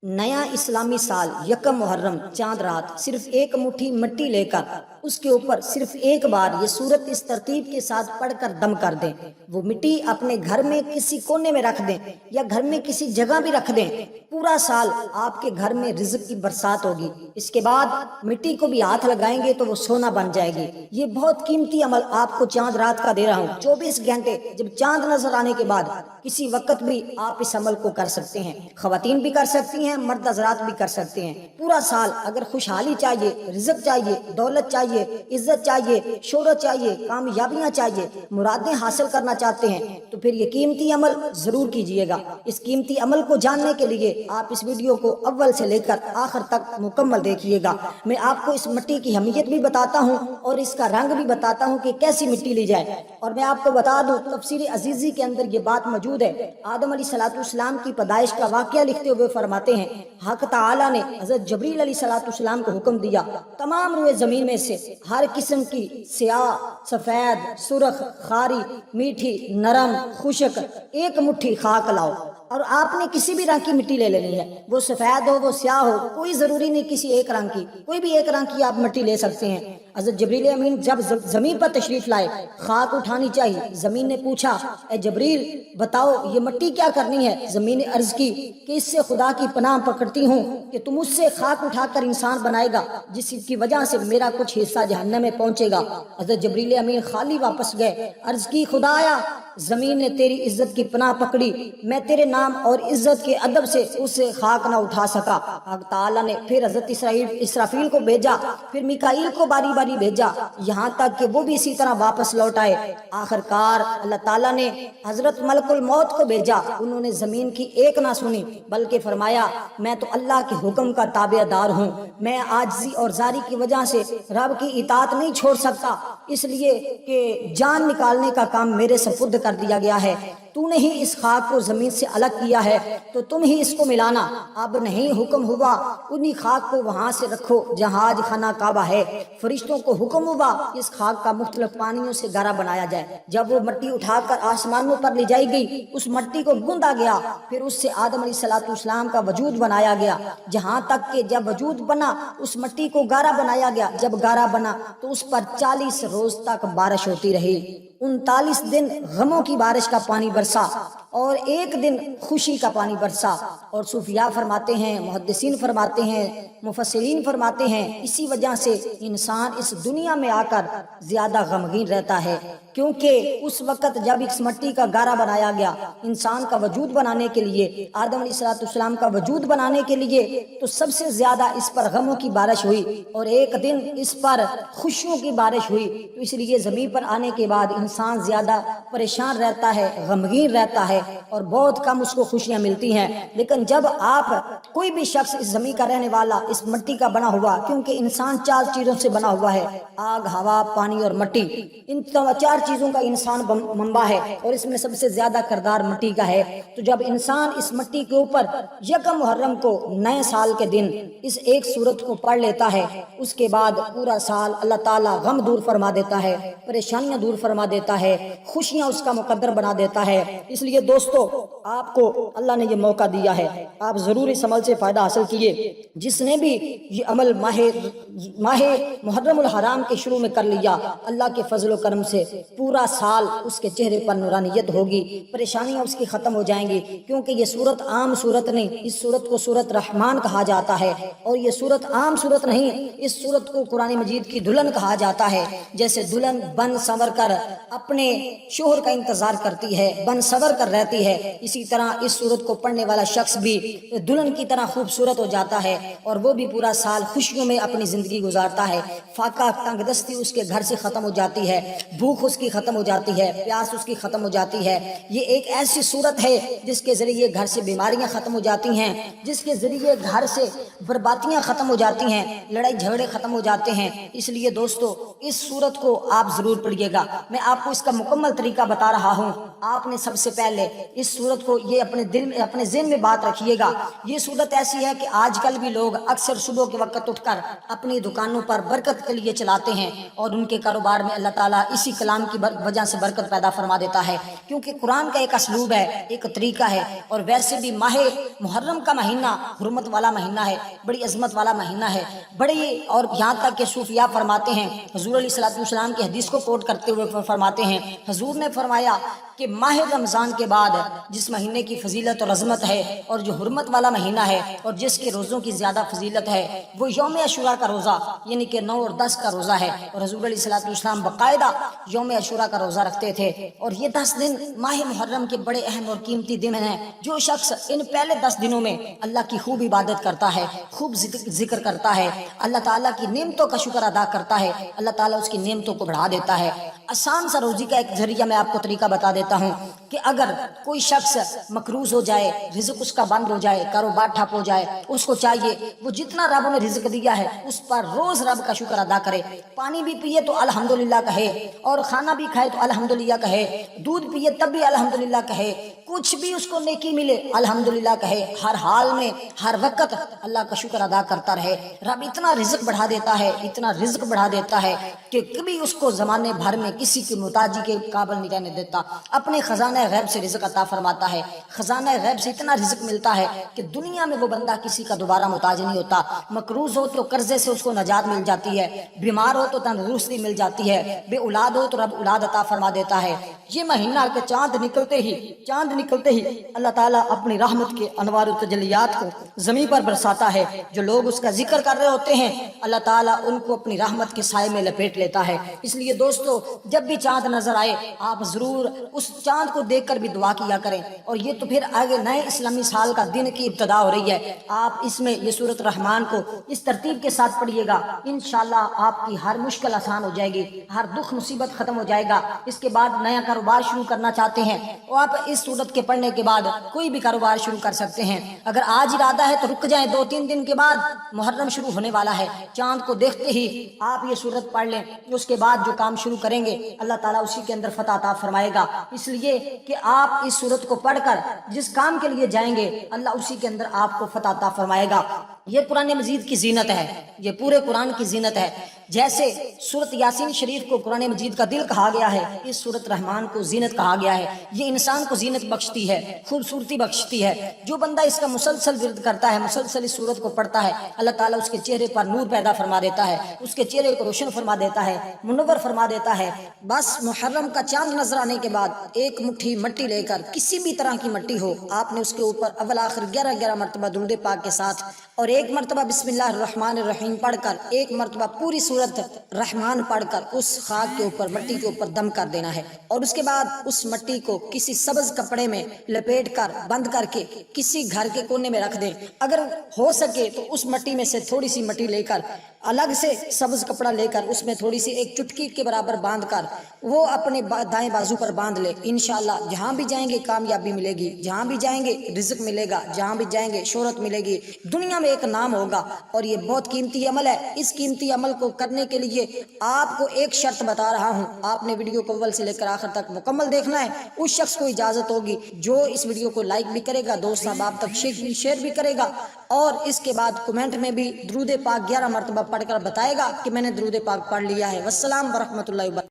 नया इस्लामी साल यकम मुहर्रम चांद रात सिर्फ एक मुट्ठी मिट्टी लेकर उसके ऊपर सिर्फ एक बार ये सूरत इस तरतीब के साथ पढ़कर दम कर दें। वो मिट्टी अपने घर में किसी कोने में रख दें या घर में किसी जगह भी रख दें। पूरा साल आपके घर में रिज़्क़ की बरसात होगी। इसके बाद मिट्टी को भी हाथ लगाएंगे तो वो सोना बन जाएगी। ये बहुत कीमती अमल आपको चांद रात का दे रहा हूँ। 24 घंटे जब चांद नजर आने के बाद किसी वक्त भी आप इस अमल को कर सकते हैं। खवातीन भी कर सकती हैं, मर्द हज़रात भी कर सकते हैं। पूरा साल अगर खुशहाली चाहिए, रिज़्क़ चाहिए, दौलत चाहिए, इज्जत चाहिए, शोहरत चाहिए, कामयाबियां चाहिए, मुरादें हासिल करना चाहते हैं तो फिर ये कीमती अमल जरूर कीजिएगा। इस कीमती अमल को जानने के लिए आप इस वीडियो को अव्वल से लेकर आखिर तक मुकम्मल देखिएगा। मैं आपको इस मिट्टी की अहमियत भी बताता हूँ और इसका रंग भी बताता हूँ कि कैसी मिट्टी ली जाए। और मैं आपको बता दूं, तफसीर अजीजी के अंदर ये बात मौजूद है। आदम अलैहिस्सलाम की पैदाइश का वाक़या लिखते हुए फरमाते हैं, हक ताला ने हज़रत जबरील अलैहिस्सलाम को हुक्म दिया, तमाम रुए ज़मीन में से हर किस्म की स्याह, सफ़ेद, सुर्ख, खारी, मीठी, नरम, खुशक एक मुट्ठी खाक लाओ। और आपने किसी भी रंग की मिट्टी ले लेनी है, वो सफ़ेद हो, वो स्याह हो, कोई ज़रूरी नहीं किसी एक रंग की, कोई भी एक रंग की आप मिट्टी ले सकते हैं। हज़रत जबरील अमीन जब ज़मीन पर तशरीफ़ लाए, खाक उठानी चाहिए। ज़मीन ने पूछा, ए जबरील बताओ ये मिट्टी क्या करनी है? ज़मीन ने अर्ज़ की कि इससे खुदा की पनाह पकड़ती हूँ कि तुम उससे खाक उठाकर इंसान बनाएगा जिसकी वजह से मेरा कुछ हिस्सा जहन्नम में पहुँचेगा। हज़रत जबरील अमीन खाली वापस गए। अर्ज़ की, खुदाया ज़मीन ने तेरी इज्जत की पनाह पकड़ी, मैं तेरे नाम और इज्जत के अदब से उसे खाक ना उठा सका। हक ताला ने फिर हज़रत इसराफील को भेजा, फिर मिकाईल को बारी बारी भेजा, यहाँ तक कि वो भी इसी तरह वापस लौट आए। आखिरकार अल्लाह ताला ने हज़रत मलकुल मौत को भेजा। उन्होंने ज़मीन की एक ना सुनी बल्कि फरमाया, मैं तो अल्लाह के हुक्म का ताबेदार हूँ, मैं आजिज़ी और जारी की वजह से रब की इताअत नहीं छोड़ सकता, इसलिए कि जान निकालने का काम मेरे सपुर्द कर दिया गया है। तूने ही इस खाक को ज़मीन से अलग किया है तो तुम ही इसको मिलाना। अब नहीं हुक्म हुआ उन्हीं खाक को वहाँ से रखो जहाँ आज खाना काबा है। फरिश्तों को हुक्म हुआ इस खाक का मुख्तलिफ पानियों से गारा बनाया जाए। जब वो मिट्टी उठाकर आसमानों पर ले जाई गई, उस मिट्टी को गूंदा गया, फिर उससे आदम अलैहिस्सलाम का वजूद बनाया गया। जहाँ तक कि जब वजूद बना उस मिट्टी को गारा बनाया गया। जब गारा बना तो उस पर 40 रोज तक बारिश होती रही। 39 दिन गमों की बारिश का पानी बरसा और एक दिन खुशी का पानी बरसा। और सूफिया फरमाते हैं, मुहद्दिसीन फरमाते हैं, मुफस्सिरीन फरमाते हैं, इसी वजह से इंसान इस दुनिया में आकर ज्यादा गमगीन रहता है, क्योंकि उस वक़्त जब इस मिट्टी का गारा बनाया गया इंसान का वजूद बनाने के लिए, आदम अलैहिस्सलाम का वजूद बनाने के लिए, तो सबसे ज्यादा इस पर गमों की बारिश हुई और एक दिन इस पर खुशियों की बारिश हुई। तो इसलिए ज़मीन पर आने के बाद इंसान ज्यादा परेशान रहता है, गमगीन रहता है और बहुत कम उसको खुशियां मिलती हैं। लेकिन जब आप कोई भी शख्स इस ज़मीन का रहने वाला इस मिट्टी का बना हुआ, क्योंकि इंसान 4 चीज़ों से बना हुआ है, आग, हवा, पानी और मिट्टी, इन 4 चीज़ों का इंसान मंबा है और इसमें सबसे ज्यादा किरदार मिट्टी का है। तो जब इंसान इस मिट्टी के ऊपर यकम मुहर्रम को नए साल के दिन इस एक सूरत को पढ़ लेता है, उसके बाद पूरा साल अल्लाह ताला गम दूर फरमा देता है, परेशानियां दूर फरमा देता है, खुशियां उसका मुकद्दर बना देता है। इसलिए दोस्तों, आपको अल्लाह ने ये मौका दिया है, आप जरूर इस अमल से फायदा हासिल कीजिए। जिसने भी ये अमल माहे मुहर्रमुल हराम के शुरू में कर लिया, अल्लाह के फजल करम से पूरा साल उसके चेहरे पर नूरानियत होगी, परेशानियां उसकी खत्म हो जाएंगी। क्योंकि ये सूरत आम सूरत नहीं, इस सूरत को सूरत रहमान कहा जाता है। और ये सूरत आम सूरत नहीं, इस सूरत को कुरान मजीद की दुल्हन कहा जाता है। जैसे दुल्हन बन संवर कर अपने शोहर का इंतजार करती है, बन संवर कर रहती है, इसी तरह इस सूरत को पढ़ने वाला शख्स भी दुल्हन की तरह खूबसूरत हो जाता है और वो भी पूरा साल खुशियों में अपनी जिंदगी गुजारता है। फाका, तंगदस्ती उसके घर से खत्म हो जाती है, भूख उसकी खत्म हो जाती है, प्यास उसकी खत्म हो जाती है। ये एक ऐसी सूरत है जिसके जरिए घर से बीमारियां खत्म हो जाती हैं, जिसके जरिए घर से बर्बादियां खत्म हो जाती हैं, लड़ाई झगड़े खत्म हो जाते हैं। इसलिए दोस्तों, इस सूरत को आप जरूर पढ़िएगा। मैं आपको इसका मुकम्मल तरीका बता रहा हूँ। आपने सबसे पहले اس صورت کو یہ اپنے دل میں اپنے ذہن میں بات رکھیے گا. یہ صورت ایسی ہے کہ آج کل بھی لوگ اکثر صبح کے وقت اٹھ کر اپنی دکانوں پر برکت کے لیے چلاتے ہیں اور ان کے کاروبار میں اللہ تعالیٰ اسی کلام کی وجہ سے برکت پیدا فرما دیتا ہے. کیونکہ قرآن کا ایک اسلوب ہے، ایک طریقہ ہے. اور ویسے بھی ماہ محرم کا مہینہ حرمت والا مہینہ ہے، بڑی عظمت والا مہینہ ہے، بڑی. اور یہاں تک کہ صوفیاء فرماتے ہیں، حضور علیہ الصلوۃ والسلام کی حدیث کو کوٹ کرتے ہوئے فرماتے ہیں، حضور نے فرمایا کہ ماہ رمضان کے بعد جس مہینے کی فضیلت اور عظمت ہے اور جو حرمت والا مہینہ ہے اور جس کے روزوں کی زیادہ فضیلت ہے وہ یوم عاشوراء کا روزہ یعنی کہ 9 اور 10 کا روزہ ہے. اور حضور علیہ الصلوۃ والسلام باقاعدہ یوم عاشوراء کا روزہ رکھتے تھے. اور یہ 10 دن ماہ محرم کے بڑے اہم اور قیمتی دن ہیں. جو شخص ان پہلے 10 دنوں میں اللہ کی خوب عبادت کرتا ہے، خوب ذکر کرتا ہے، اللہ تعالیٰ کی نعمتوں کا شکر ادا کرتا ہے، اللہ تعالیٰ اس کی نعمتوں کو بڑھا دیتا ہے. آسان سا روزی کا ایک ذریعہ میں آپ کو طریقہ بتا دیتا ہوں کہ اگر کوئی شخص مقروض ہو جائے، رزق اس کا بند ہو جائے، کاروبار ٹھپ ہو جائے، اس کو چاہیے وہ جتنا رب نے رزق دیا ہے اس پر روز رب کا شکر ادا کرے. پانی بھی پیے تو الحمدللہ کہے، اور کھانا بھی کھائے تو الحمدللہ کہے، دودھ پیے تب بھی الحمدللہ کہے، کچھ بھی اس کو نیکی ملے الحمدللہ کہے. ہر حال میں ہر وقت اللہ کا شکر ادا کرتا رہے. رب اتنا رزق بڑھا دیتا ہے، اتنا رزق بڑھا دیتا ہے کہ کبھی اس کو زمانے بھر میں کسی کی محتاجی کے قابل نہیں رہنے دیتا. اپنے خزانہ غیب سے رزق عطا فرماتا ہے. خزانہ غیب سے اتنا رزق ملتا ہے کہ دنیا میں وہ بندہ کسی کا دوبارہ محتاج نہیں ہوتا. مقروض ہو تو قرضے سے اس کو نجات مل جاتی ہے، بیمار ہو تو تندرستی مل جاتی ہے، بے اولاد ہو تو رب اولاد عطا فرما دیتا ہے. یہ مہینہ کے چاند نکلتے ہی اللہ تعالیٰ اپنی رحمت کے انوار و تجلیات کو زمین پر برساتا ہے. جو لوگ اس کا ذکر کر رہے ہوتے ہیں اللہ تعالیٰ ان کو اپنی رحمت کے سائے میں لپیٹ لیتا ہے. اس لیے دوستو جب بھی چاند نظر آئے آپ ضرور اس چاند کو دیکھ کر بھی دعا کیا کریں. اور یہ تو پھر آگے نئے اسلامی سال کا دن کی ابتدا ہو رہی ہے. آپ اس میں یہ سورۃ رحمان کو اس ترتیب کے ساتھ پڑھیے گا، انشاءاللہ آپ کی ہر مشکل آسان ہو جائے گی، ہر دکھ مصیبت ختم ہو جائے گا. اس کے بعد نیا کاروبار شروع کرنا چاہتے ہیں اور آپ اس سورت کے پڑھنے کے بعد کوئی بھی کاروبار شروع کر سکتے ہیں. اگر آج ارادہ ہے تو رک جائیں، 2-3 دن کے بعد محرم شروع ہونے والا ہے. چاند کو دیکھتے ہی آپ یہ سورت پڑھ لیں، اس کے بعد جو کام شروع کریں گے اللہ تعالیٰ اسی کے اندر فتح عطا فرمائے گا. اس لیے کہ آپ اس سورت کو پڑھ کر جس کام کے لیے جائیں گے اللہ اسی کے اندر آپ کو فتح عطا فرمائے گا. یہ قرآن مجید کی زینت ہے، یہ پورے قرآن کی زینت ہے. جیسے سورت یاسین شریف کو قرآن مجید کا دل کہا گیا ہے، اس سورت رحمان کو زینت کہا گیا ہے. یہ انسان کو زینت بخشتی ہے، خوبصورتی بخشتی ہے. جو بندہ اس کا مسلسل ورد کرتا ہے، مسلسل اس سورت کو پڑھتا ہے اللہ تعالیٰ اس کے چہرے پر نور پیدا فرما دیتا ہے، اس کے چہرے کو روشن فرما دیتا ہے، منور فرما دیتا ہے. بس محرم کا چاند نظر آنے کے بعد ایک مٹھی مٹی لے کر، کسی بھی طرح کی مٹی ہو، آپ نے اس کے اوپر اول آخر 11 مرتبہ درود پاک کے ساتھ اور ایک مرتبہ بسم اللہ الرحمن الرحیم پڑھ کر، ایک مرتبہ پوری سورت رحمان پڑھ کر اس خاک کے اوپر، مٹی کے اوپر دم کر دینا ہے. اور اس کے بعد اس مٹی کو کسی سبز کپڑے میں لپیٹ کر بند کر کے کسی گھر کے کونے میں رکھ دیں. اگر ہو سکے تو اس مٹی میں سے تھوڑی سی مٹی لے کر الگ سے سبز کپڑا لے کر اس میں تھوڑی سی ایک چٹکی کے برابر باندھ کر وہ اپنے دائیں بازو پر باندھ لے. انشاءاللہ جہاں بھی جائیں گے کامیابی ملے گی، جہاں بھی جائیں گے رزق ملے گا، جہاں بھی جائیں گے شہرت ملے گی، دنیا میں ایک نام ہوگا. اور یہ بہت قیمتی عمل ہے. اس قیمتی عمل کو کرنے کے لیے آپ کو ایک شرط بتا رہا ہوں، آپ نے ویڈیو کو اول سے لے کر آخر تک مکمل دیکھنا ہے. اس شخص کو اجازت ہوگی جو اس ویڈیو کو لائک بھی کرے گا، دوست احباب تک شیئر بھی کرے گا، اور اس کے بعد کمنٹ میں بھی درود پاک 11 مرتبہ پڑھ کر بتائے گا کہ میں نے درود پاک پڑھ لیا ہے. والسلام ورحمۃ اللہ وبرکاتہ.